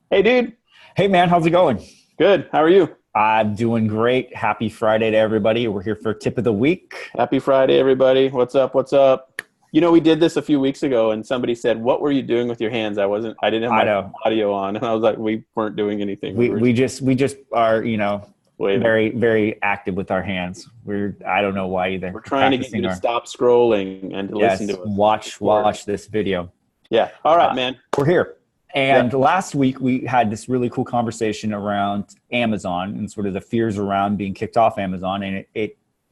Hey, dude. Hey man, how's it going? Good. How are you? I'm doing great. Happy Friday to everybody. We're here for tip of the week. Happy Friday, everybody. What's up? What's up? We did this a few weeks ago, and somebody said, "What were you doing with your hands?" I didn't have I my know. audio on, and I was like, "We weren't doing anything. We We were we just just we just are, waving. very active with our hands. I don't know why either. We're We're trying to get you practicing to our stop scrolling and to listen yes, to us and watch record." watch this video. Yeah. All right, Uh, man. we're here. Yeah. And last week we had this really cool conversation around Amazon and sort of the fears around being kicked off Amazon. And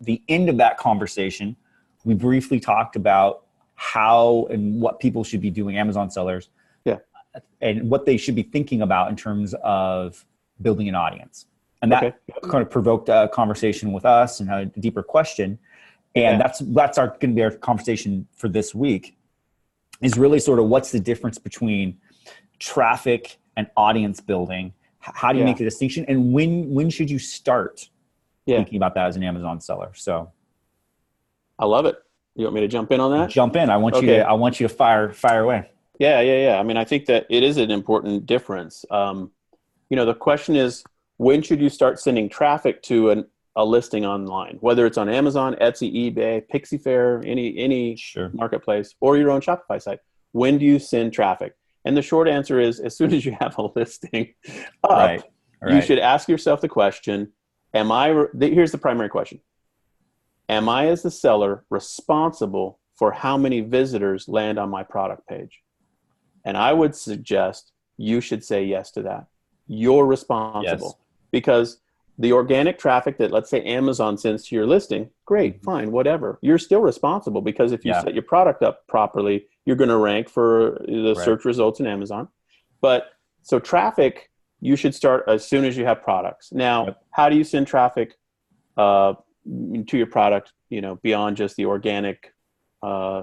the end of that conversation, we briefly talked about how and what people should be doing, Amazon sellers, Yeah. and what they should be thinking about in terms of building an audience. And Okay. that kind of provoked a conversation with us and a deeper question. And Yeah. that's going to be our conversation for this week, is really sort of what's the difference between traffic and audience building. How do you Yeah. make the distinction, and when should you start Yeah. thinking about that as an Amazon seller? So I love it. You want me to jump in on that? jump in. Okay. I want you to fire away. Yeah. Yeah. Yeah. I mean, I think that it is an important difference. The question is, when should you start sending traffic to a listing online, whether it's on Amazon, Etsy, eBay, Pixie Fair, any Sure. marketplace, or your own Shopify site? When do you send traffic? And the short answer is, as soon as you have a listing up, Right. you Right. should ask yourself the question, here's the primary question. Am I, as the seller, responsible for how many visitors land on my product page? And I would suggest you should say yes to that. You're Yes. responsible, because the organic traffic that, let's say, Amazon sends to your listing, great, Mhm. fine, whatever. You're still responsible, because if you Yeah. set your product up properly, you're going to rank for the Right. search results in Amazon. But so traffic, you should start as soon as you have products. Now, Yep. how do you send traffic uh, to your product, beyond just the organic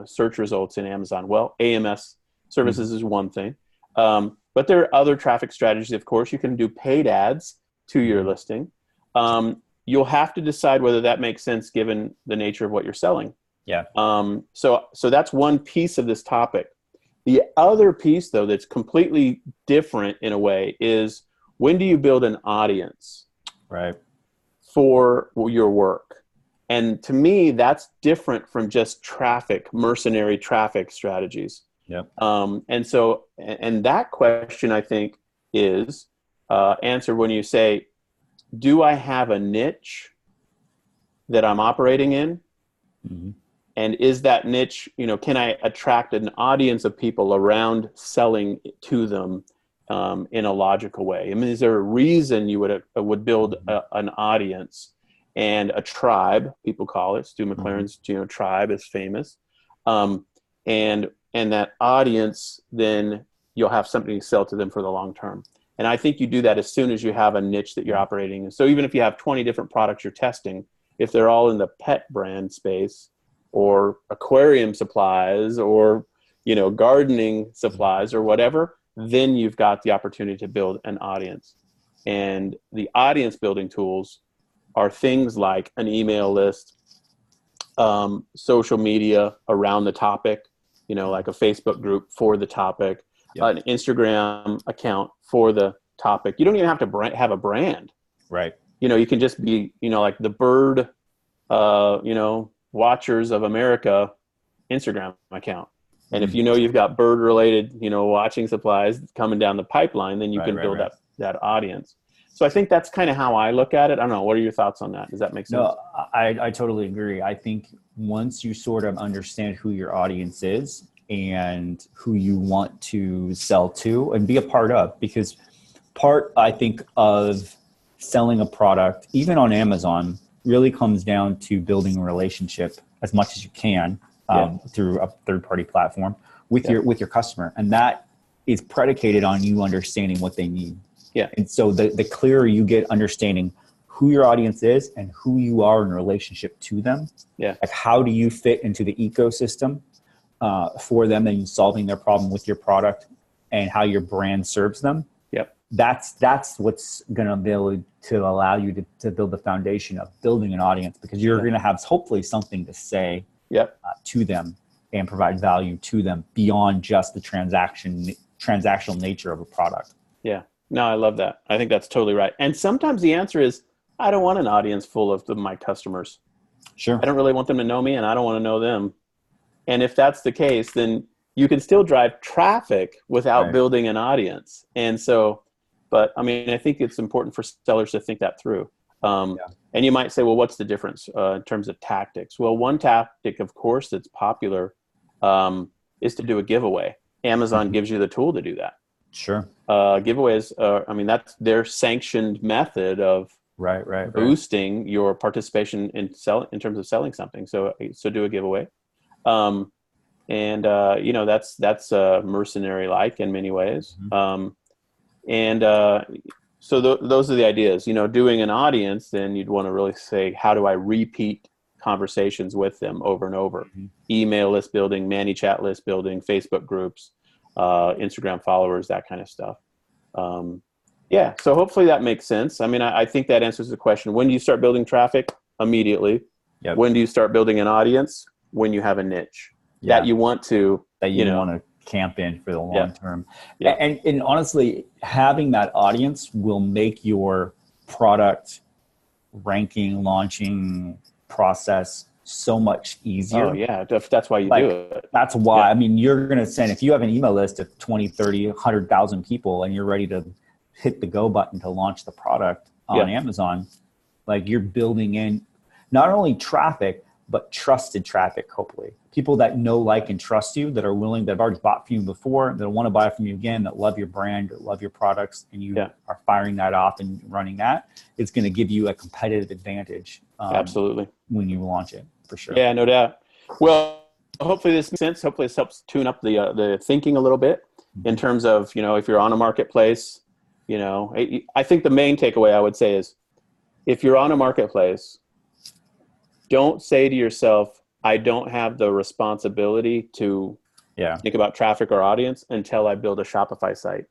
search results in Amazon? Well, AMS Mhm. services is one thing. But there are other traffic strategies, of course. You can do paid ads to your Mhm. listing. You'll have to decide whether that makes sense given the nature of what you're selling. Yeah. So that's one piece of this topic. The other piece, though, that's completely different in a way is, when do you build an audience Right. for your work? And to me, that's different from just mercenary traffic strategies. Yep. And that question, I think, is answered when you say, do I have a niche that I'm operating in? Mhm. And is that niche, can I attract an audience of people around selling to them in a logical way? I mean, is there a reason you would build Mhm. an audience and a tribe? People call it. Stu Mhm. McLaren's tribe is famous, um, and that audience, then you'll have something to sell to them for the long term. And I think you do that as soon as you have a niche that you're Mhm. operating in. So even if you have 20 different products you're testing, if they're all in the pet brand space, or aquarium supplies, or gardening supplies, or whatever, then you've got the opportunity to build an audience. And the audience building tools are things like an email list, social media around the topic, like a Facebook group for the topic, Yep. an Instagram account for the topic. You don't even have to have a brand. Right. You can just be, like the bird, Watchers of America Instagram account. And if Mhm. you've got bird related, watching supplies coming down the pipeline, then you Right. can Right. build Right. that audience. So I think that's kind of how I look at it. I don't know. What are your thoughts on that? Does that make sense? No, I totally agree. I think once you sort of understand who your audience is and who you want to sell to and be a part of, because part, I think, of selling a product, even on Amazon, really comes down to building a relationship as much as you can Yeah. through a third-party platform with Yeah. your customer, and that is predicated on you understanding what they need. Yeah. And so the clearer you get understanding who your audience is and who you are in relationship to them, Yeah. like how do you fit into the ecosystem for them and solving their problem with your product and how your brand serves them. Yep. That's what's going to be able to allow you to build the foundation of building an audience, because you're Yeah. going to have hopefully something to say Yep. to them and provide value to them beyond just the transactional nature of a product. Yeah. No, I love that. I think that's totally right. And sometimes the answer is, I don't want an audience full of my customers. Sure. I don't really want them to know me, and I don't want to know them. And if that's the case, then you can still drive traffic without Right. building an audience. And so, but I mean, I think it's important for sellers to think that through. And you might say, well, what's the difference in terms of tactics? Well, one tactic, of course, that's popular is to do a giveaway. Amazon gives you the tool to do that. Sure. Giveaways, I mean, that's their sanctioned method of Right. boosting your participation in terms of selling something. So do a giveaway. That's mercenary like in many ways. So those are the ideas. Doing an audience, then you'd want to really say, how do I repeat conversations with them over and over? Email list building, ManyChat list building, Facebook groups, Instagram followers, that kind of stuff. So hopefully that makes sense. I mean, I think that answers the question. When do you start building traffic? Immediately. Yep. When do you start building an audience? When you have a niche that you want to want to camp in for the long term. Yeah. And honestly, having that audience will make your product ranking, launching process so much easier. Oh yeah, that's why you do it. That's why. I mean, you're going to send, if you have an email list of 20, 30, 100,000 people and you're ready to hit the go button to launch the product on Amazon, like you're building in not only traffic, but trusted traffic, hopefully. People that know, like, and trust you, that are willing, that have already bought from you before, that want to buy from you again, that love your brand, that love your products, and you are firing that off and running that, it's going to give you a competitive advantage. Absolutely. When you launch it, for sure. Yeah, no doubt. Well, hopefully this makes sense. Hopefully this helps tune up the thinking a little bit in terms of, if you're on a marketplace, I think the main takeaway I would say is, if you're on a marketplace, don't say to yourself, I don't have the responsibility to think about traffic or audience until I build a Shopify site.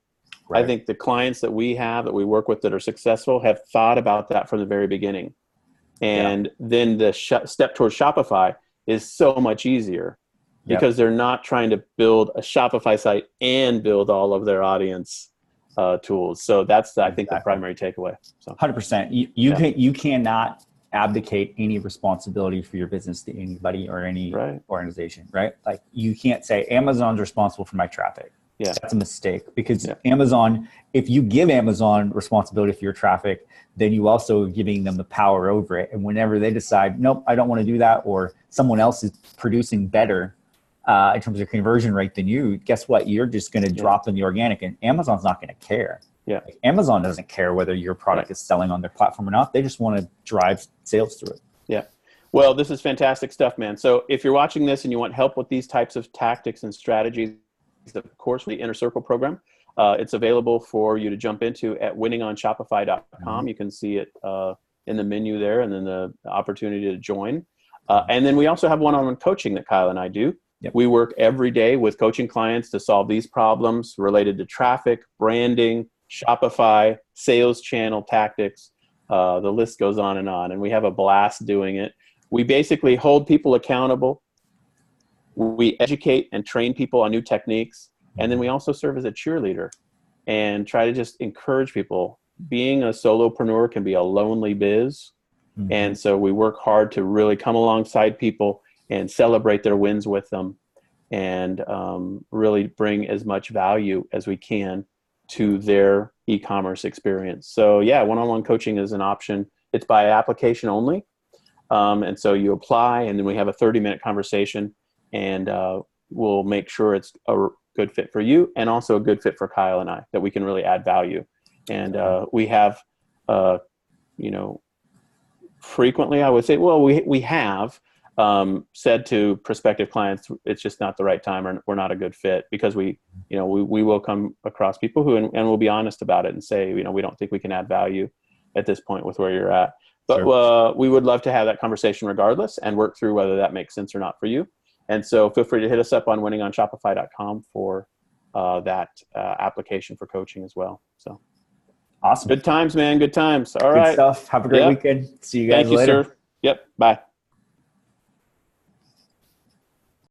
Right. I think the clients that we work with that are successful have thought about that from the very beginning. And then the step towards Shopify is so much easier because they're not trying to build a Shopify site and build all of their audience tools. So that's, I think, the primary takeaway. So 100%. You cannot abdicate any responsibility for your business to anybody or any organization, right? Like, you can't say Amazon's responsible for my traffic. Yeah. That's a mistake, because Amazon, if you give Amazon responsibility for your traffic, then you also are giving them the power over it. And whenever they decide, nope, I don't want to do that, or someone else is producing better in terms of conversion rate than you, guess what? You're just going to drop in the organic, and Amazon's not going to care. Yeah. Like, Amazon doesn't care whether your product is selling on their platform or not. They just want to drive sales through it. Yeah. Well, this is fantastic stuff, man. So if you're watching this and you want help with these types of tactics and strategies, of course, the Inner Circle program, it's available for you to jump into at winningonshopify.com. You can see it in the menu there, and then the opportunity to join. And then we also have one-on-one coaching that Kyle and I do. Yep. We work every day with coaching clients to solve these problems related to traffic, branding, Shopify, sales channel tactics. The list goes on, and we have a blast doing it. We basically hold people accountable. We educate and train people on new techniques. And then we also serve as a cheerleader and try to just encourage people. Being a solopreneur can be a lonely biz. Mm-hmm. And so we work hard to really come alongside people and celebrate their wins with them, and really bring as much value as we can to their e-commerce experience. So yeah, one-on-one coaching is an option. It's by application only. And so you apply, and then we have a 30-minute conversation, and we'll make sure it's a good fit for you and also a good fit for Kyle and I, that we can really add value. And we have, frequently, I would say, well, we have said to prospective clients, it's just not the right time, or we're not a good fit, because we will come across people who, and we'll be honest about it and say, we don't think we can add value at this point with where you're at. But sure. We would love to have that conversation regardless and work through whether that makes sense or not for you. And so feel free to hit us up on winningonshopify.com for that application for coaching as well. So awesome. Good times, man. Good times. All Good right. stuff. Have a great weekend. See you guys later. Thank you, sir. Yep. Bye.